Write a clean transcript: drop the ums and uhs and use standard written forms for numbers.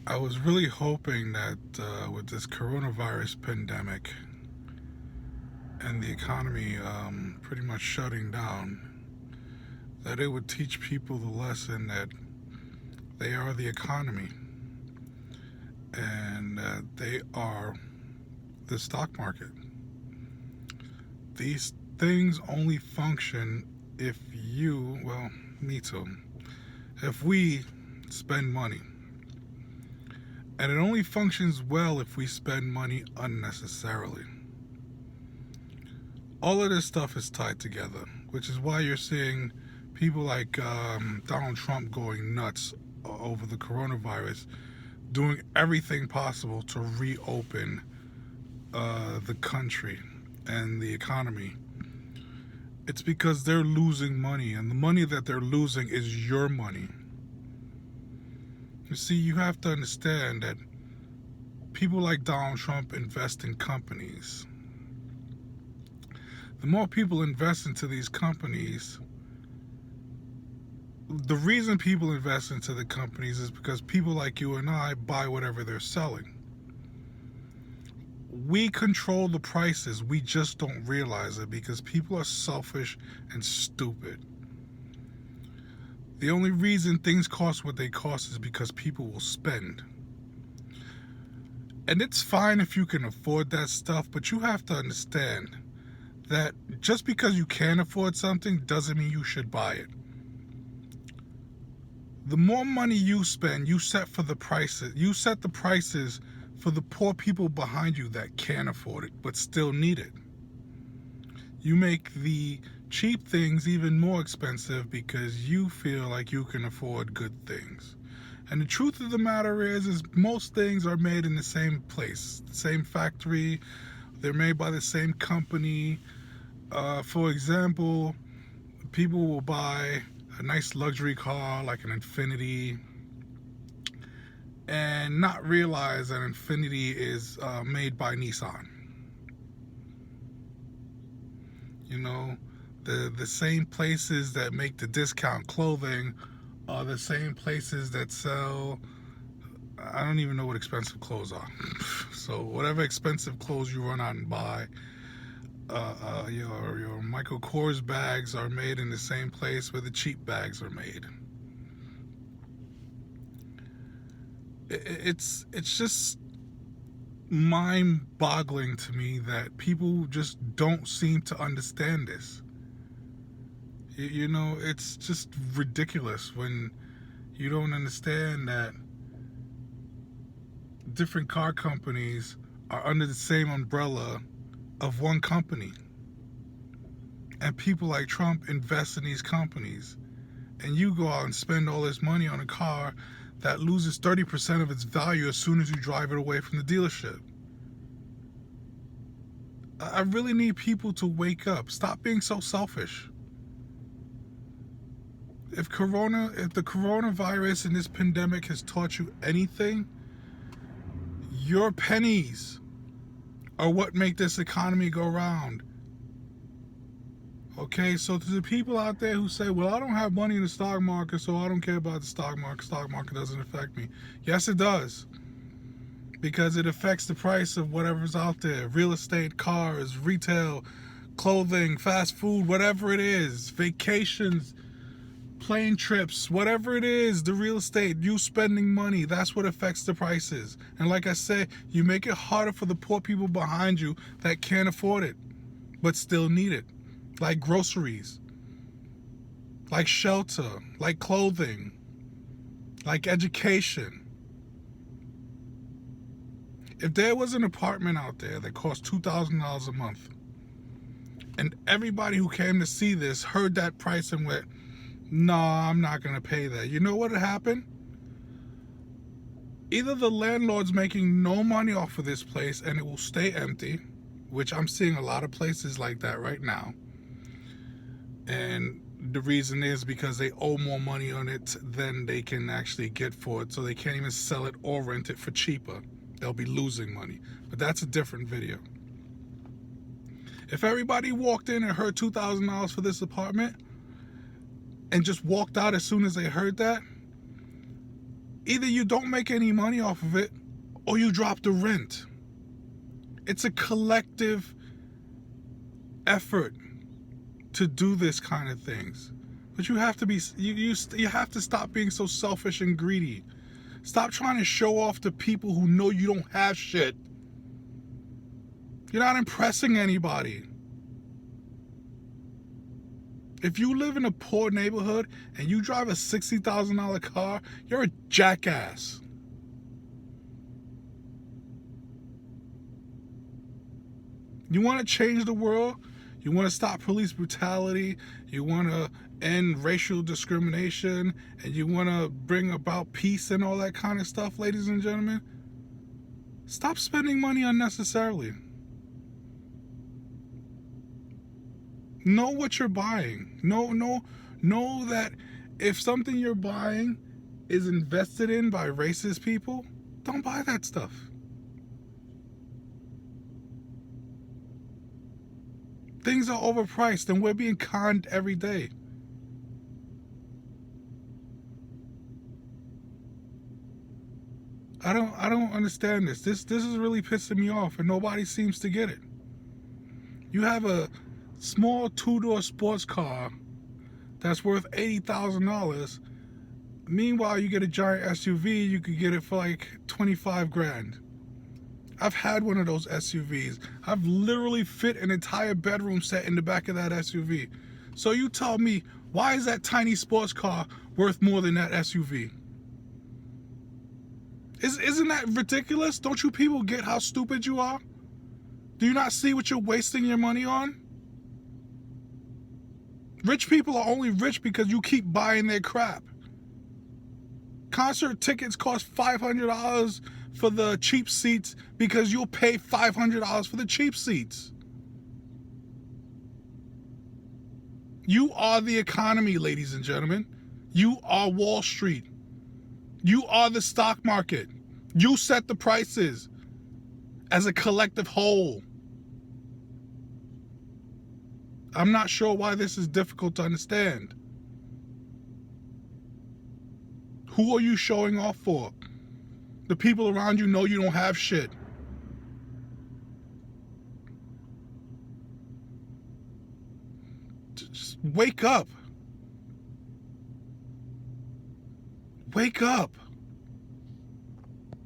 I was really hoping that with this coronavirus pandemic and the economy pretty much shutting down, that it would teach people the lesson that they are the economy and that they are the stock market. These things only function if me too, if we spend money. And it only functions well if we spend money unnecessarily. All of this stuff is tied together, which is why you're seeing people like Donald Trump going nuts over the coronavirus, doing everything possible to reopen the country and the economy. It's because they're losing money, and the money that they're losing is your money. You see, you have to understand that people like Donald Trump invest in companies. The more people invest into these companies, the reason people invest into the companies is because people like you and I buy whatever they're selling. We control the prices, we just don't realize it because people are selfish and stupid. The only reason things cost what they cost is because people will spend. And it's fine if you can afford that stuff, but you have to understand that just because you can afford something doesn't mean you should buy it. The more money you spend, you set the prices for the poor people behind you that can't afford it but still need it. You make the cheap things even more expensive because you feel like you can afford good things. And the truth of the matter is most things are made in the same place, the same factory. They're made by the same company. For example, people will buy a nice luxury car like an Infiniti and not realize that Infiniti is made by Nissan. You know, the same places that make the discount clothing are the same places that sell. I don't even know what expensive clothes are. So whatever expensive clothes you run out and buy, your Michael Kors bags are made in the same place where the cheap bags are made. It's just mind-boggling to me that people just don't seem to understand this. You know, it's just ridiculous when you don't understand that different car companies are under the same umbrella of one company. And people like Trump invest in these companies. And you go out and spend all this money on a car that loses 30% of its value as soon as you drive it away from the dealership. I really need people to wake up. Stop being so selfish. If the coronavirus and this pandemic has taught you anything, your pennies are what make this economy go round. Okay, so to the people out there who say, well, I don't have money in the stock market, so I don't care about the stock market. Stock market doesn't affect me. Yes, it does. Because it affects the price of whatever's out there. Real estate, cars, retail, clothing, fast food, whatever it is. Vacations, plane trips, whatever it is, the real estate, you spending money, that's what affects the prices. And like I say, you make it harder for the poor people behind you that can't afford it, but still need it. Like groceries, like shelter, like clothing, like education. If there was an apartment out there that cost $2,000 a month, and everybody who came to see this heard that price and went, no, I'm not going to pay that. You know what would happen? Either the landlord's making no money off of this place and it will stay empty, which I'm seeing a lot of places like that right now. And the reason is because they owe more money on it than they can actually get for it, so they can't even sell it or rent it for cheaper. They'll be losing money. But that's a different video. If everybody walked in and heard $2,000 for this apartment and just walked out as soon as they heard that, Either you don't make any money off of it or you drop the rent. It's a collective effort to do this kind of things. But you have to be you have to stop being so selfish and greedy. Stop trying to show off to people who know you don't have shit. You're not impressing anybody. If you live in a poor neighborhood and you drive a $60,000 car, you're a jackass. You want to change the world? You want to stop police brutality? You want to end racial discrimination? And you want to bring about peace and all that kind of stuff, ladies and gentlemen? Stop spending money unnecessarily. Know what you're buying. Know that if something you're buying is invested in by racist people, don't buy that stuff. Things are overpriced and we're being conned every day. I don't understand this. This is really pissing me off and nobody seems to get it. You have a small two-door sports car that's worth $80,000. Meanwhile, you get a giant SUV, you could get it for like 25 grand. I've had one of those SUVs. I've literally fit an entire bedroom set in the back of that SUV. So you tell me, why is that tiny sports car worth more than that SUV? Isn't that ridiculous? Don't you people get how stupid you are? Do you not see what you're wasting your money on? Rich people are only rich because you keep buying their crap. Concert tickets cost $500 for the cheap seats because you'll pay $500 for the cheap seats. You are the economy, ladies and gentlemen. You are Wall Street. You are the stock market. You set the prices as a collective whole. I'm not sure why this is difficult to understand. Who are you showing off for? The people around you know you don't have shit. Just wake up. Wake up.